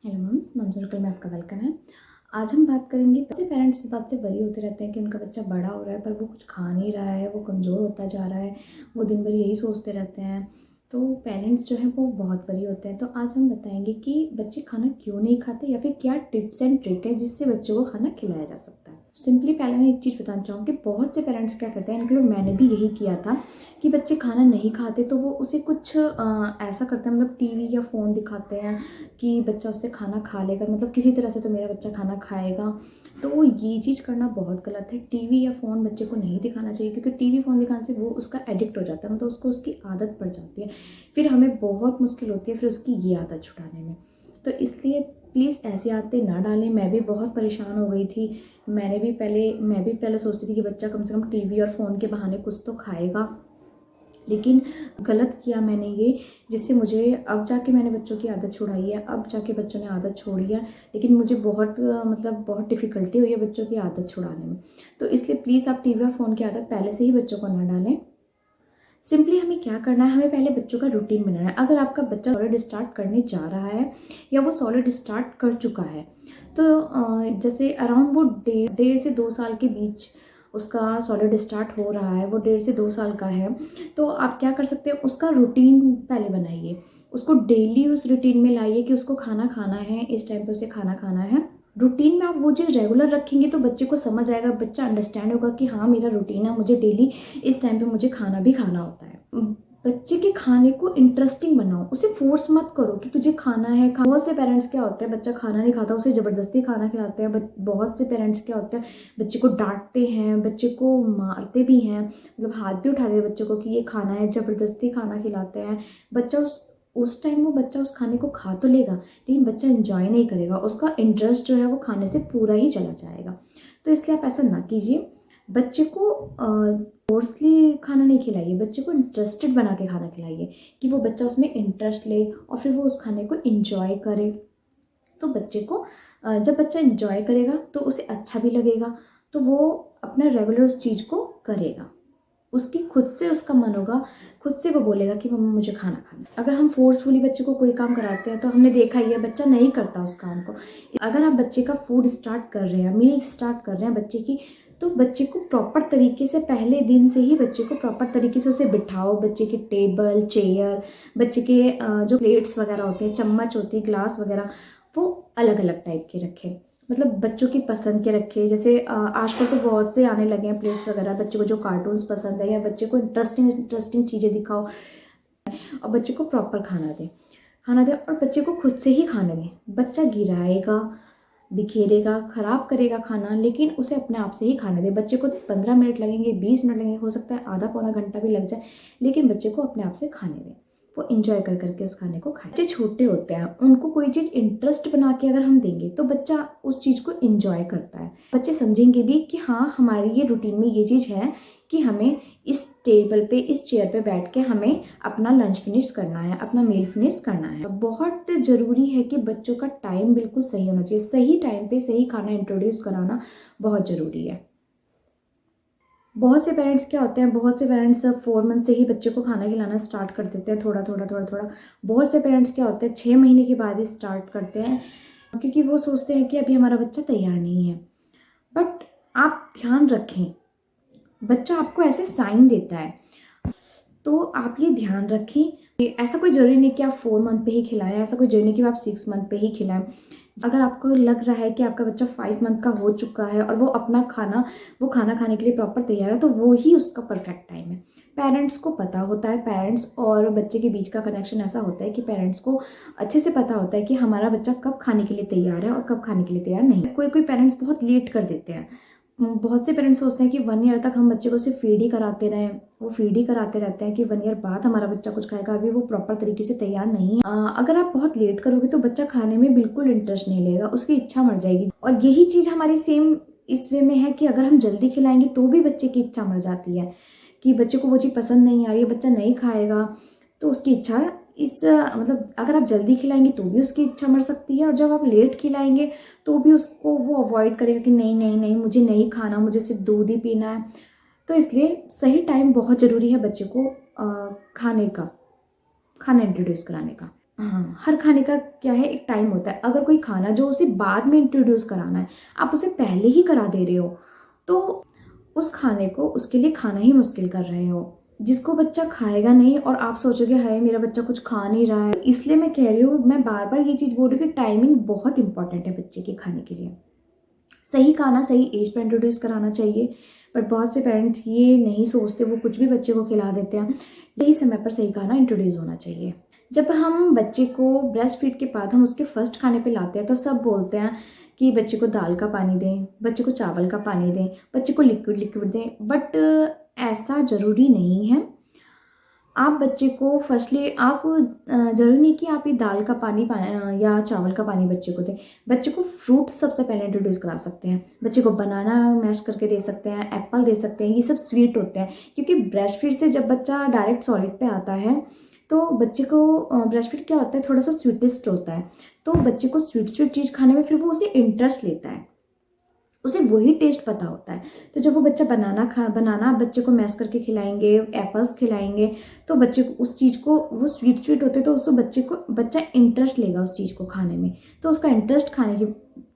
Hello mums circle में आपका welcome है। आज हम बात करेंगे, वैसे पेरेंट्स इस बात से वरी होते रहते हैं कि उनका बच्चा बड़ा हो रहा है पर वो कुछ खा नहीं रहा है, वो कमज़ोर होता जा रहा है, वो दिन भर यही सोचते रहते हैं। तो पेरेंट्स जो है वो बहुत वरी होते हैं। तो आज हम बताएंगे कि बच्चे खाना क्यों नहीं खाते या फिर क्या टिप्स एंड ट्रिक है जिससे बच्चों को खाना खिलाया जा सकता है। सिंपली पहले मैं एक चीज़ बताना चाहूँगी, बहुत से पेरेंट्स क्या करते हैं, इंक्लूड मैंने भी यही किया था कि बच्चे खाना नहीं खाते तो वो उसे कुछ ऐसा करते हैं, मतलब टीवी या फ़ोन दिखाते हैं कि बच्चा उससे खाना खा लेगा, मतलब किसी तरह से तो मेरा बच्चा खाना खाएगा। तो ये चीज़ करना बहुत गलत है। टीवी या फ़ोन बच्चे को नहीं दिखाना चाहिए, क्योंकि टीवी फ़ोन दिखाने से वो उसका एडिक्ट हो जाता है, मतलब उसको उसकी आदत पड़ जाती है। फिर हमें बहुत मुश्किल होती है फिर उसकी ये आदत छुड़ाने में। तो इसलिए प्लीज़ ऐसी आदतें ना डालें। मैं भी बहुत परेशान हो गई थी। मैं भी पहले सोचती थी कि बच्चा कम से कम टीवी और फ़ोन के बहाने कुछ तो खाएगा, लेकिन गलत किया मैंने ये, जिससे मुझे अब जाके मैंने बच्चों की आदत छुड़ाई है, अब जाके बच्चों ने आदत छोड़ी है। लेकिन मुझे बहुत डिफ़िकल्टी हुई है बच्चों की आदत छुड़ाने में। तो इसलिए प्लीज़ आप टीवी और फ़ोन की आदत पहले से ही बच्चों को ना डालें। सिंपली हमें क्या करना है, हमें पहले बच्चों का रूटीन बनाना है। अगर आपका बच्चा सॉलिड स्टार्ट करने जा रहा है या वो सॉलिड स्टार्ट कर चुका है, तो जैसे अराउंड वो डेढ़ से 2 साल के बीच उसका सॉलिड स्टार्ट हो रहा है, वो 1.5 से 2 साल का है, तो आप क्या कर सकते हैं, उसका रूटीन पहले बनाइए। उसको डेली उस रूटीन में लाइए कि उसको खाना खाना है, इस टाइम पे उसे खाना खाना है। रूटीन में आप वो चीज़ रेगुलर रखेंगे तो बच्चे को समझ आएगा, बच्चा अंडरस्टैंड होगा कि हाँ मेरा रूटीन है, मुझे डेली इस टाइम पे मुझे खाना भी खाना होता है। बच्चे के खाने को इंटरेस्टिंग बनाओ, उसे फोर्स मत करो कि तुझे खाना है। बहुत से पेरेंट्स क्या होते हैं, बच्चा खाना नहीं खाता उसे ज़बरदस्ती खाना खिलाते हैं। बहुत से पेरेंट्स क्या होते हैं, बच्चे को डांटते हैं, बच्चे को मारते भी हैं, मतलब हाथ भी उठाते हैं बच्चों को कि ये खाना है, ज़बरदस्ती खाना खिलाते हैं। बच्चा उस टाइम वो बच्चा उस खाने को खा तो लेगा, लेकिन बच्चा इंजॉय नहीं करेगा, उसका इंटरेस्ट जो है वो खाने से पूरा ही चला जाएगा। तो इसलिए आप ऐसा ना कीजिए। बच्चे को फोर्सली खाना नहीं खिलाइए, बच्चे को इंटरेस्टेड बना के खाना खिलाइए कि वो बच्चा उसमें इंटरेस्ट ले और फिर वो उस खाने को इंजॉय करे। तो बच्चे को जब बच्चा इंजॉय करेगा तो उसे अच्छा भी लगेगा, तो वो अपना रेगुलर उस चीज़ को करेगा। उसकी खुद से उसका मन होगा, खुद से वो बोलेगा कि मम्मा मुझे खाना खाना। अगर हम फोर्सफुली बच्चे को कोई काम कराते हैं तो हमने देखा ही है बच्चा नहीं करता उस काम को। अगर आप बच्चे का फूड स्टार्ट कर रहे हैं, मील स्टार्ट कर रहे हैं बच्चे की, तो बच्चे को प्रॉपर तरीके से पहले दिन से ही बच्चे को प्रॉपर तरीके से उसे बिठाओ। बच्चे के टेबल चेयर, बच्चे के जो प्लेट्स वगैरह होते हैं, चम्मच होती है, ग्लास वगैरह, वो अलग अलग टाइप के रखें, मतलब बच्चों की पसंद के रखे। जैसे आजकल तो बहुत से आने लगे हैं प्लेट्स वगैरह, बच्चों को जो कार्टून्स पसंद है या बच्चे को इंटरेस्टिंग चीज़ें दिखाओ और बच्चे को प्रॉपर खाना दें और बच्चे को खुद से ही खाने दें। बच्चा गिराएगा, बिखेरेगा, खराब करेगा खाना, लेकिन उसे अपने आप से ही खाने दें। बच्चे को 15 मिनट लगेंगे, 20 मिनट लगेंगे, हो सकता है आधा पौना घंटा भी लग जाए, लेकिन बच्चे को अपने आप से खाने दें। वो इंजॉय कर करके उस खाने को खाए। बच्चे छोटे होते हैं, उनको कोई चीज़ इंटरेस्ट बना के अगर हम देंगे तो बच्चा उस चीज़ को इंजॉय करता है। बच्चे समझेंगे भी कि हाँ हमारी ये रूटीन में ये चीज़ है कि हमें इस टेबल पे, इस चेयर पे बैठ के हमें अपना लंच फिनिश करना है, अपना मील फिनिश करना है। बहुत ज़रूरी है कि बच्चों का टाइम बिल्कुल सही होना चाहिए। सही टाइम पे सही खाना इंट्रोड्यूस कराना बहुत ज़रूरी है। बहुत से पेरेंट्स क्या होते हैं, बहुत से पेरेंट्स 4 मंथ से ही बच्चे को खाना खिलाना स्टार्ट कर देते हैं, थोड़ा थोड़ा थोड़ा थोड़ा। बहुत से पेरेंट्स क्या होते हैं 6 महीने के बाद ही स्टार्ट करते हैं, क्योंकि वो सोचते हैं कि अभी हमारा बच्चा तैयार नहीं है। बट आप ध्यान रखें, बच्चा आपको ऐसे साइन देता है, तो आप ये ध्यान रखें। ऐसा कोई ज़रूरी नहीं कि आप 4 मंथ पे ही खिलाएं, ऐसा कोई ज़रूरी नहीं कि आप 6 मंथ पे ही खिलाएं। अगर आपको लग रहा है कि आपका बच्चा 5 मंथ का हो चुका है और वो खाना खाने के लिए प्रॉपर तैयार है, तो वो ही उसका परफेक्ट टाइम है। पेरेंट्स को पता होता है, पेरेंट्स और बच्चे के बीच का कनेक्शन ऐसा होता है कि पेरेंट्स को अच्छे से पता होता है कि हमारा बच्चा कब खाने के लिए तैयार है और कब खाने के लिए तैयार नहीं। कोई कोई पेरेंट्स बहुत लेट कर देते हैं। बहुत से पेरेंट्स सोचते हैं कि 1 ईयर तक हम बच्चे को सिर्फ फीड ही कराते रहें, वो फीड ही कराते रहते हैं कि 1 ईयर बाद हमारा बच्चा कुछ खाएगा, अभी वो प्रॉपर तरीके से तैयार नहीं है। अगर आप बहुत लेट करोगे तो बच्चा खाने में बिल्कुल इंटरेस्ट नहीं लेगा, उसकी इच्छा मर जाएगी। और यही चीज़ हमारी सेम इस वे में है कि अगर हम जल्दी खिलाएंगे तो भी बच्चे की इच्छा मर जाती है कि बच्चे को वो चीज़ पसंद नहीं आ रही है, बच्चा नहीं खाएगा, तो उसकी इच्छा मतलब अगर आप जल्दी खिलाएंगे तो भी उसकी इच्छा मर सकती है, और जब आप लेट खिलाएंगे तो भी उसको वो अवॉइड करेगा कि नहीं नहीं नहीं मुझे नहीं खाना, मुझे सिर्फ दूध ही पीना है। तो इसलिए सही टाइम बहुत ज़रूरी है बच्चे को खाना इंट्रोड्यूस कराने का। हाँ, हर खाने का क्या है एक टाइम होता है। अगर कोई खाना जो उसे बाद में इंट्रोड्यूस कराना है, आप उसे पहले ही करा दे रहे हो, तो उस खाने को उसके लिए खाना ही मुश्किल कर रहे हो, जिसको बच्चा खाएगा नहीं और आप सोचोगे हाय मेरा बच्चा कुछ खा नहीं रहा है। इसलिए मैं कह रही हूँ, मैं बार बार ये चीज़ बोल रही हूँ कि टाइमिंग बहुत इंपॉर्टेंट है बच्चे के खाने के लिए। सही खाना सही एज पर इंट्रोड्यूस कराना चाहिए, पर बहुत से पेरेंट्स ये नहीं सोचते, वो कुछ भी बच्चे को खिला देते हैं। यही समय पर सही खाना इंट्रोड्यूस होना चाहिए। जब हम बच्चे को ब्रेस्ट फीड के बाद हम उसके फर्स्ट खाने पे लाते हैं तो सब बोलते हैं कि बच्चे को दाल का पानी दें, बच्चे को चावल का पानी दें, बच्चे को लिक्विड लिक्विड दें, बट ऐसा ज़रूरी नहीं है। आप बच्चे को फर्स्टली आप ज़रूरी नहीं कि आप ये दाल का पानी या चावल का पानी बच्चे को दें। बच्चे को फ्रूट्स सबसे पहले इंट्रोड्यूस करा सकते हैं। बच्चे को बनाना मैश करके दे सकते हैं, एप्पल दे सकते हैं, ये सब स्वीट होते हैं। क्योंकि ब्रेस्ट फीड से जब बच्चा डायरेक्ट सॉलिड पे आता है तो बच्चे को ब्रेस्ट फीड क्या होता है, थोड़ा सा स्वीटेस्ट होता है, तो बच्चे को स्वीट स्वीट चीज़ खाने में फिर वो उसे इंटरेस्ट लेता है, उसे वही टेस्ट पता होता है। तो जब वो बच्चा बनाना आप बच्चे को मैश करके खिलाएंगे, एप्पल्स खिलाएंगे, तो बच्चे को उस चीज़ को, वो स्वीट स्वीट होते तो उसको बच्चा इंटरेस्ट लेगा उस चीज़ को खाने में, तो उसका इंटरेस्ट खाने की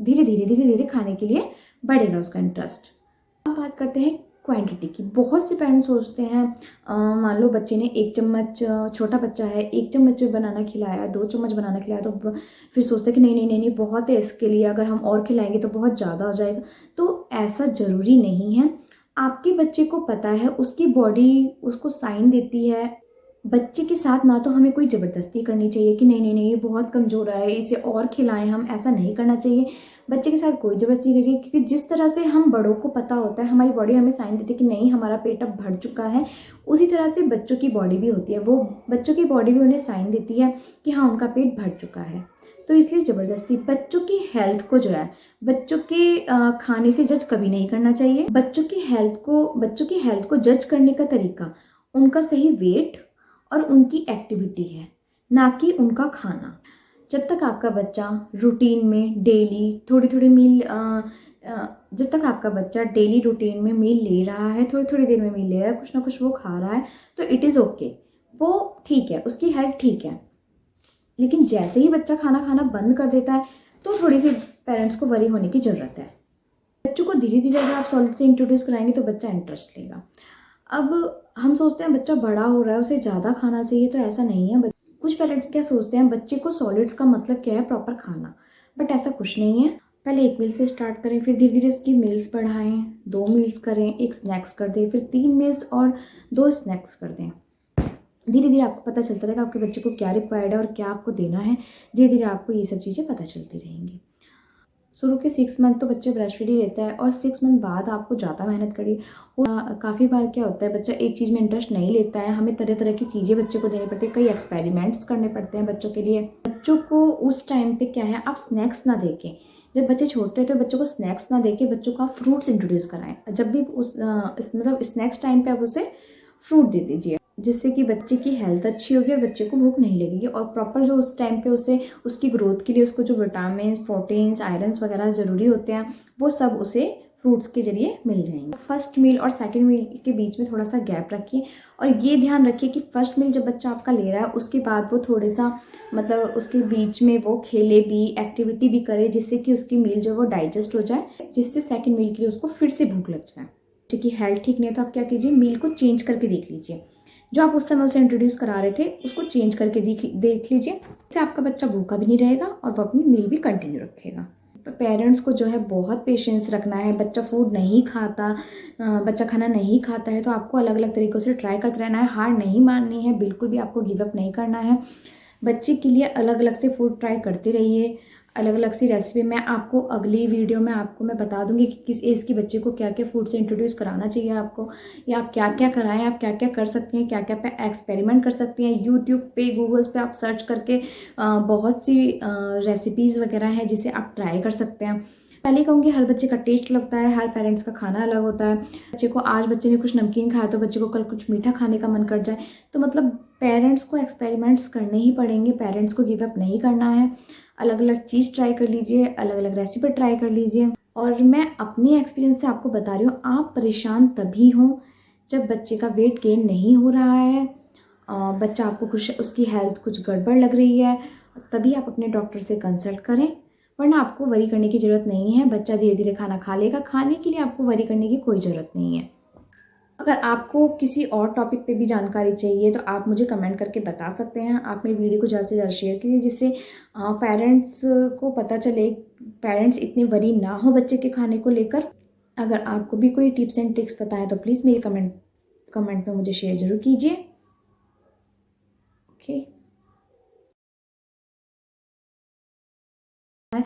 धीरे धीरे खाने के लिए बढ़ेगा उसका इंटरेस्ट। अब बात करते हैं क्वांटिटी की। बहुत से पेरेंट्स सोचते हैं मान लो बच्चे ने 1 चम्मच, छोटा बच्चा है, 1 चम्मच बनाना खिलाया, 2 चम्मच बनाना खिलाया, तो फिर सोचते हैं कि नहीं नहीं नहीं नहीं बहुत है इसके लिए, अगर हम और खिलाएंगे तो बहुत ज़्यादा हो जाएगा। तो ऐसा ज़रूरी नहीं है। आपके बच्चे को पता है, उसकी बॉडी उसको साइन देती है। बच्चे के साथ ना तो हमें कोई ज़बरदस्ती करनी चाहिए कि नहीं नहीं नहीं ये बहुत कमज़ोर है, इसे और खिलाएं, हम ऐसा नहीं करना चाहिए। बच्चे के साथ कोई ज़बरदस्ती करिए, क्योंकि जिस तरह से हम बड़ों को पता होता है, हमारी बॉडी हमें साइन देती है कि नहीं हमारा पेट अब भर चुका है, उसी तरह से बच्चों की बॉडी भी होती है। वो बच्चों की बॉडी भी उन्हें साइन देती है कि हाँ उनका पेट भर चुका है। तो इसलिए ज़बरदस्ती बच्चों की हेल्थ को जो है, बच्चों के खाने से जज कभी नहीं करना चाहिए। बच्चों की हेल्थ को जज करने का तरीका उनका सही वेट और उनकी एक्टिविटी है, ना कि उनका खाना। जब तक आपका बच्चा रूटीन में डेली थोड़ी थोड़ी मील जब तक आपका बच्चा डेली रूटीन में मील ले रहा है, थोड़ी थोड़ी देर में मील ले रहा है, कुछ ना कुछ वो खा रहा है, तो इट इज़ ओके, वो ठीक है, उसकी हेल्थ ठीक है। लेकिन जैसे ही बच्चा खाना खाना बंद कर देता है तो थोड़ी सी पेरेंट्स को वरी होने की ज़रूरत है। बच्चों को धीरे धीरे अगर आप सॉलिड से इंट्रोड्यूस कराएंगे तो बच्चा इंटरेस्ट लेगा। अब हम सोचते हैं बच्चा बड़ा हो रहा है उसे ज़्यादा खाना चाहिए, तो ऐसा नहीं है। कुछ पेरेंट्स क्या सोचते हैं, बच्चे को सॉलिड्स का मतलब क्या है, प्रॉपर खाना, बट ऐसा कुछ नहीं है। पहले 1 मील से स्टार्ट करें, फिर धीरे धीरे उसकी मील्स बढ़ाएं, 2 मील्स करें, 1 स्नैक्स कर दें, फिर 3 मील्स और 2 स्नैक्स कर दें। धीरे धीरे आपको पता चलता रहेगा आपके बच्चे को क्या रिक्वायर्ड है और क्या आपको देना है। धीरे धीरे आपको ये सब चीज़ें पता चलती रहेंगी। शुरू के 6 मंथ तो बच्चे ब्रेस्ट फीड ही लेता है, और 6 मंथ बाद आपको ज़्यादा मेहनत करिए। काफ़ी बार क्या होता है, बच्चा एक चीज़ में इंटरेस्ट नहीं लेता है, हमें तरह तरह की चीज़ें बच्चे को देनी पड़ती है, कई एक्सपेरिमेंट्स करने पड़ते हैं बच्चों के लिए। बच्चों को उस टाइम पे क्या है, आप स्नैक्स ना देके, जब बच्चे छोटे हैं तो बच्चों को स्नैक्स ना देके बच्चों को आप फ्रूट्स इंट्रोड्यूस कराएं। जब भी मतलब स्नैक्स टाइम पे आप उसे फ्रूट दे दीजिए, जिससे कि बच्चे की हेल्थ अच्छी होगी और बच्चे को भूख नहीं लगेगी, और प्रॉपर जो उस टाइम पे उसे उसकी ग्रोथ के लिए उसको जो विटामिन, प्रोटीन्स, आयरन्स वगैरह ज़रूरी होते हैं वो सब उसे फ्रूट्स के जरिए मिल जाएंगे। फर्स्ट मील और सेकंड मील के बीच में थोड़ा सा गैप रखिए, और ये ध्यान रखिए कि फर्स्ट मील जब बच्चा आपका ले रहा है उसके बाद वो थोड़े सा मतलब उसके बीच में वो खेले भी, एक्टिविटी भी करे, जिससे कि उसकी मील जो वो डाइजेस्ट हो जाए, जिससे सेकेंड मील के लिए उसको फिर से भूख लग जाए। बच्चे की हेल्थ ठीक नहीं है तो आप क्या कीजिए, मील को चेंज करके देख लीजिए। जो आप उस समय उसे इंट्रोड्यूस करा रहे थे उसको चेंज करके देख लीजिए, इससे आपका बच्चा भूखा भी नहीं रहेगा और वो अपनी मील भी कंटिन्यू रखेगा। पेरेंट्स को जो है बहुत पेशेंस रखना है। बच्चा फूड नहीं खाता, बच्चा खाना नहीं खाता है तो आपको अलग अलग तरीक़ों से ट्राई करते रहना है, हार नहीं माननी है, बिल्कुल भी आपको गिव अप नहीं करना है। बच्चे के लिए अलग अलग से फूड ट्राई करते रहिए, अलग अलग सी रेसिपी। मैं आपको अगली वीडियो में मैं बता दूंगी कि किस एज के बच्चे को क्या क्या फूड से इंट्रोड्यूस कराना चाहिए आपको, या आप क्या क्या कराएं, आप क्या क्या कर सकते हैं, क्या क्या पे एक्सपेरिमेंट कर सकते हैं। यूट्यूब पे, गूगल्स पे आप सर्च करके बहुत सी रेसिपीज़ वगैरह हैं जिसे आप ट्राई कर सकते हैं। पहले कहूँगी हर बच्चे का टेस्ट लगता है, हर पेरेंट्स का खाना अलग होता है। आज बच्चे ने कुछ नमकीन खाया तो बच्चे को कल कुछ मीठा खाने का मन कर जाए, तो मतलब पेरेंट्स को एक्सपेरिमेंट्स करने ही पड़ेंगे, पेरेंट्स को गिव अप नहीं करना है। अलग अलग चीज़ ट्राई कर लीजिए, अलग अलग रेसिपी ट्राई कर लीजिए। और मैं अपने एक्सपीरियंस से आपको बता रही हूँ, आप परेशान तभी हों जब बच्चे का वेट गेन नहीं हो रहा है, बच्चा आपको कुछ उसकी हेल्थ कुछ गड़बड़ लग रही है, तभी आप अपने डॉक्टर से कंसल्ट करें, वरना आपको वरी करने की ज़रूरत नहीं है। बच्चा धीरे धीरे खाना खा लेगा, खाने के लिए आपको वरी करने की कोई ज़रूरत नहीं है। अगर आपको किसी और टॉपिक पे भी जानकारी चाहिए तो आप मुझे कमेंट करके बता सकते हैं। आप मेरी वीडियो को ज़्यादा से ज़्यादा शेयर कीजिए, जिससे पेरेंट्स को पता चले, पेरेंट्स इतने वरी ना हो बच्चे के खाने को लेकर। अगर आपको भी कोई टिप्स एंड ट्रिक्स पता है तो प्लीज़ मेरे कमेंट में मुझे शेयर ज़रूर कीजिए। ओके।